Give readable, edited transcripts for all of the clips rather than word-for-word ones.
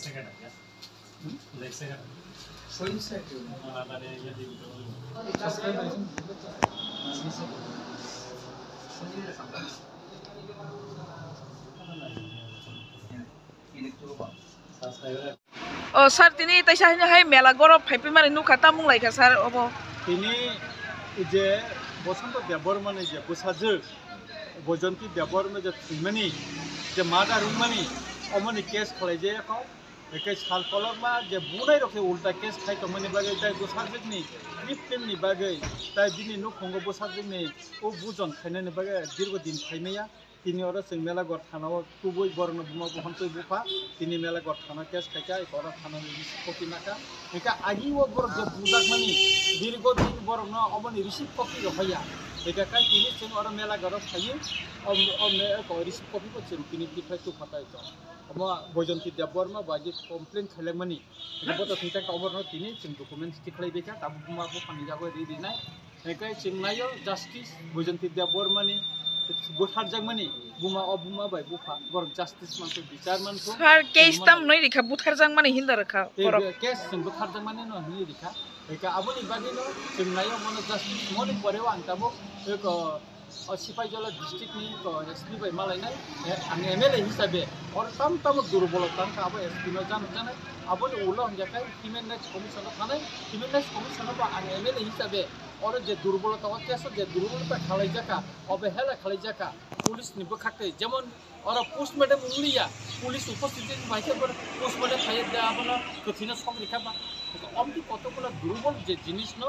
second ya. Like second. Soin second. Mana ya di itu. Oh, sir, tini tayo siya hay mela gorop hay pimarin nu kata mung like sir obo. Ini je bosan to debar mane je busajur bojanti debar me je mani je mada rumani omani case khalai je ko ekai sal kolok ma je bunai roke ulta case khai to mani bagai tai busajur ni victim ni bagai tai dini nu khongo busajur ni o bujon khaina ni bagai dirgo din khaimeya তিনি ওরা সিং মেলা গড় থানাও খুবই বড় বুমা বহন তুই বুফা তিনি মেলা গড় থানা কেস খাইকা ওরা থানা কপি নাকা একা আগি ও বড় যে বুজাক মানি দীর্ঘদিন বড় না অবনি রিসিভ কপি হইয়া একা কাই তিনি সিং ওরা মেলা গড় খাইয়ে রিসিভ কপি করছে তিনি দিফাই তু ফাটাই তো আমা বৈজন্তী দেববর্মা বাজি কমপ্লেন খাইলে মানি এটা তো ঠিক খবর ন তিনি সিং ডকুমেন্টস দিখাই বেকা তাবু বুমা বু পানি যাবো রি নাই একাই সিং নাইও জাস্টিস বৈজন্তী দেববর্মানি बुथार जगमनी बुमा बुमा बाय बुफा बर जस्टिस मानसो बिचार मानसो सर केस तम नई रिखा बुथार जगमनी हिंदा रखा केस जों बुथार जगमनी न हिनि रिखा एका आबोनि बागै न जोंनायो मनो जस्टिस मनि परेव आंताबो एक सिपाही जला डिस्ट्रिक्ट नि एसपी बाय मालायनाय आं एमएलए हिसाबै और तम दुर्बलता आबो एसपी न जानाय आबोनि उला हंजाखाय ह्यूमन राइट्स कमिशन थानाय ह्यूमन राइट्स कमिशन बा आं एमएलए हिसाबै और जे दुर्बलता केस जे दुर्बलता खालाय जाका अबहेला खालाय जाका पुलिस निबो खाते जेमन और पोस्टमार्टम उंगलिया पुलिस उपस्थिति माइके पर पोस्टमार्टम खाय दाबना कथिना संरैखा बा अमति कतगुला दुर्बल जे जिनिस न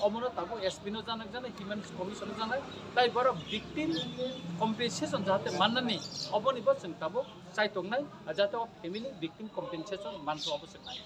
अमन ताबो एसपी न जानाक जानाय ह्यूमन राइट्स कमिशन जानाय ताइ बर विक्टिम कम्पेन्सेसन जाते माननानै अबनिबो जों ताबो चाइतंनाय जाते फेमिली विक्टिम कम्पेन्सेसन मानसो अबश्य नाय